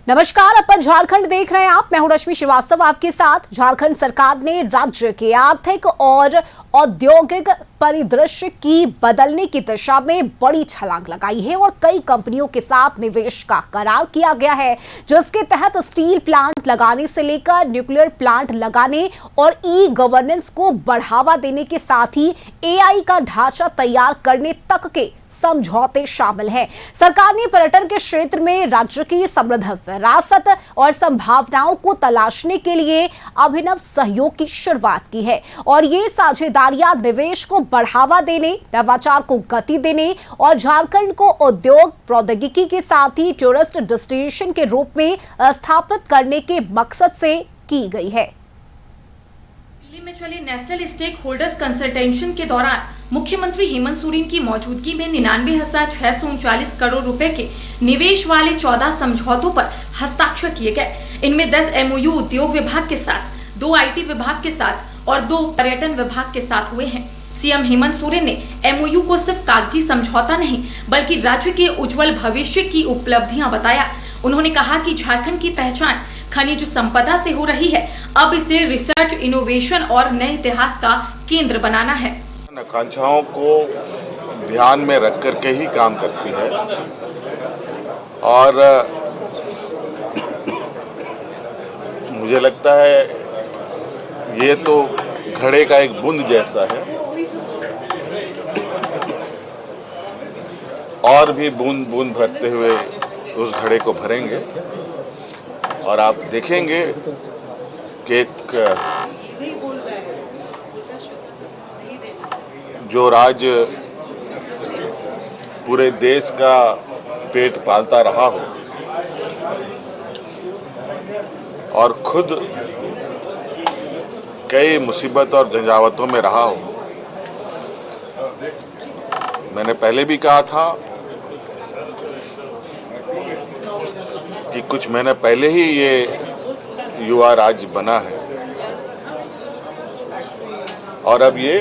नमस्कार, अपन झारखंड देख रहे हैं आप। मैं हूं रश्मि श्रीवास्तव आपके साथ। झारखंड सरकार ने राज्य के आर्थिक और औद्योगिक परिदृश्य की बदलने की दिशा में बड़ी छलांग लगाई है और कई कंपनियों के साथ निवेश का करार किया गया है, जिसके तहत स्टील प्लांट लगाने से लेकर न्यूक्लियर प्लांट लगाने और ई गवर्नेंस को बढ़ावा देने के साथ ही एआई का ढांचा तैयार करने तक के समझौते शामिल हैं। सरकार ने पर्यटन के क्षेत्र में राज्य की समृद्ध विरासत और संभावनाओं को तलाशने के लिए अभिनव सहयोग की शुरुआत की है और ये साझेदारियां निवेश को बढ़ावा देने, नवाचार को गति देने और झारखंड को उद्योग प्रौद्योगिकी के साथ ही टूरिस्ट डेस्टिनेशन के रूप में स्थापित करने के मकसद से की गई है। दिल्ली में चले नेशनल स्टेक होल्डर्स कंसल्टेशन के दौरान मुख्यमंत्री हेमंत सोरेन की मौजूदगी में 99,639 करोड़ रुपए के निवेश वाले 14 समझौतों पर हस्ताक्षर किए गए। इनमें 10 एमओयू उद्योग विभाग के साथ, 2 आईटी विभाग के साथ और 2 पर्यटन विभाग के साथ हुए हैं। सीएम हेमंत सोरेन ने एमओयू को सिर्फ कागजी समझौता नहीं बल्कि राज्य के उज्जवल भविष्य की उपलब्धियां बताया। उन्होंने कहा कि झारखंड की पहचान खनिज संपदा से हो रही है, अब इसे रिसर्च, इनोवेशन और नए इतिहास का केंद्र बनाना है। आकांक्षाओं को ध्यान में रख करके ही काम करती है और मुझे लगता है ये तो घड़े का एक बूंद जैसा है और भी बूंद बूंद भरते हुए उस घड़े को भरेंगे और आप देखेंगे कि एक जो राज्य पूरे देश का पेट पालता रहा हो और खुद कई मुसीबत और झंझावतों में रहा हो। मैंने पहले भी कहा था कि कुछ महीने पहले ही ये युवा राज्य बना है और अब ये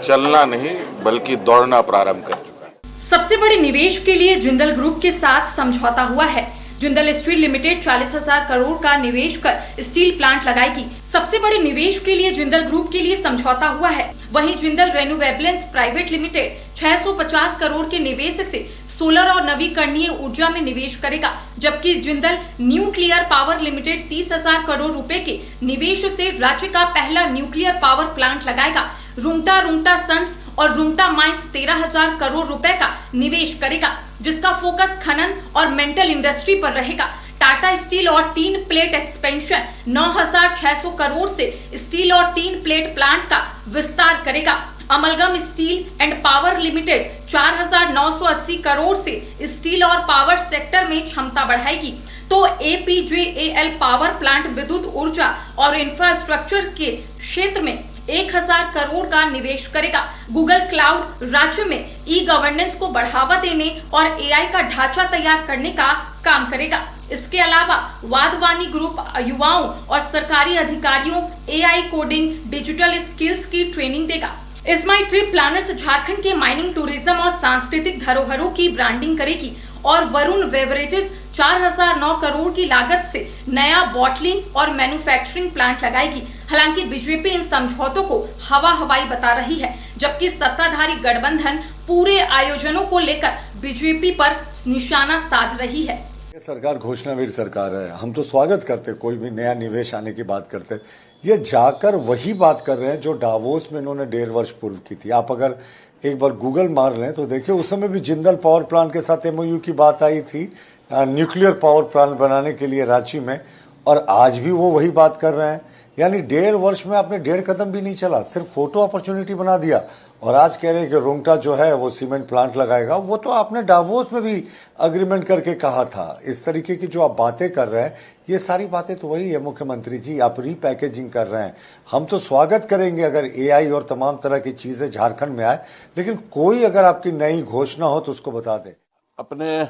चलना नहीं बल्कि दौड़ना प्रारंभ कर चुका है। सबसे बड़े निवेश के लिए जिंदल ग्रुप के साथ समझौता हुआ है। जिंदल स्टील लिमिटेड 40,000 करोड़ का निवेश कर स्टील प्लांट लगाएगी। सबसे बड़े निवेश के लिए जिंदल ग्रुप के लिए समझौता हुआ है। वहीं Jindal renewables private limited 650 crore के निवेश से सोलर और नवीकरणीय ऊर्जा में निवेश करेगा, जबकि Jindal nuclear power limited 30,000 crore रुपए के निवेश से राज्य का पहला न्यूक्लियर पावर प्लांट लगाएगा। रुंगटा सन्स और रुंगटा माइंस 13,000 करोड़ रुपए का निवेश करेगा, जिसका फोकस खनन और मेटल इंडस्ट्री पर रहेगा। टाटा स्टील और टीन प्लेट एक्सपेंशन 9,600 करोड़ से स्टील और टीन प्लेट प्लांट का विस्तार करेगा। Amalgam steel and power limited 4,980 crore से स्टील और पावर सेक्टर में क्षमता बढ़ाएगी, तो एपीजेएल पावर प्लांट विद्युत ऊर्जा और इंफ्रास्ट्रक्चर के क्षेत्र में 1,000 करोड़ का निवेश करेगा। गूगल क्लाउड राज्य में ई गवर्नेंस को बढ़ावा देने और एआई का ढांचा तैयार करने का काम करेगा। इसके अलावा वाधवानी ग्रुप युवाओं और सरकारी अधिकारियों एआई कोडिंग, डिजिटल स्किल्स की ट्रेनिंग देगा। स्मार्ट ट्रिप प्लानर्स झारखंड के माइनिंग, टूरिज्म और सांस्कृतिक धरोहरों की ब्रांडिंग करेगी और वरुण बेवरेजेस 4,009 करोड़ की लागत से नया बॉटलिंग और मैन्युफैक्चरिंग प्लांट लगाएगी। हालांकि बीजेपी इन समझौतों को हवाई बता रही है, जबकि सत्ताधारी गठबंधन पूरे आयोजनों को लेकर बीजेपी पर निशाना साध रही है। सरकार घोषणावीर सरकार है, हम तो स्वागत करते कोई भी नया निवेश आने की बात करते। ये जाकर वही बात कर रहे हैं जो डावोस में इन्होंने 1.5 वर्ष पूर्व की थी। आप अगर एक बार गूगल मार लें तो देखिए उस समय भी जिंदल पावर प्लांट के साथ एमओयू की बात आई थी न्यूक्लियर पावर प्लांट बनाने के लिए रांची में, और आज भी वो वही बात कर रहे हैं। यानी 1.5 वर्ष में आपने 1.5 कदम भी नहीं चला, सिर्फ फोटो अपॉर्चुनिटी बना दिया और आज कह रहे हैं कि रुंगटा जो है वो सीमेंट प्लांट लगाएगा। वो तो आपने डावोस में भी अग्रीमेंट करके कहा था। इस तरीके की जो आप बातें कर रहे हैं, ये सारी बातें तो वही है मुख्यमंत्री जी, आप रीपैकेजिंग कर रहे हैं। हम तो स्वागत करेंगे अगर एआई और तमाम तरह की चीजें झारखंड में आए, लेकिन कोई अगर आपकी नई घोषणा हो तो उसको बता दें। अपने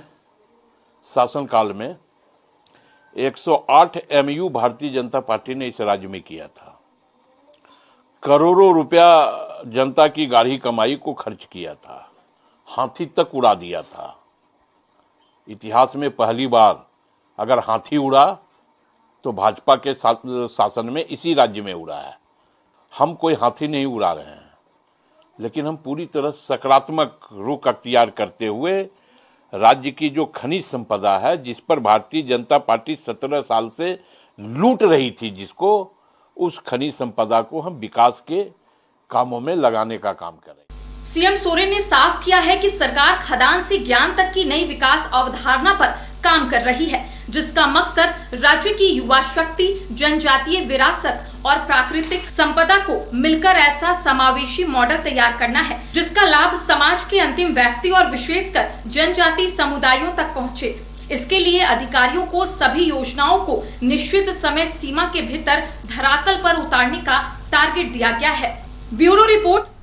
शासनकाल में 108 एमयू भारतीय जनता पार्टी ने इस राज्य में किया था। करोड़ों रुपया जनता की गाढ़ी कमाई को खर्च किया था, हाथी तक उड़ा दिया था। इतिहास में पहली बार अगर हाथी उड़ा तो भाजपा के शासन में इसी राज्य में उड़ा है। हम कोई हाथी नहीं उड़ा रहे हैं, लेकिन हम पूरी तरह सकारात्मक रुख अख्तियार करते हुए राज्य की जो खनिज संपदा है, जिस पर भारतीय जनता पार्टी 17 साल से लूट रही थी, जिसको उस खनिज संपदा को हम विकास के कामों में लगाने का काम करें। सीएम सोरेन ने साफ किया है कि सरकार खदान से ज्ञान तक की नई विकास अवधारणा पर काम कर रही है, जिसका मकसद राज्य की युवा शक्ति, जनजातीय विरासत और प्राकृतिक संपदा को मिलकर ऐसा समावेशी मॉडल तैयार करना है, जिसका लाभ समाज के अंतिम व्यक्ति और विशेषकर जनजातीय समुदायों तक पहुँचे। इसके लिए अधिकारियों को सभी योजनाओं को निश्चित समय सीमा के भीतर धरातल पर उतारने का टारगेट दिया गया है। Bureau report.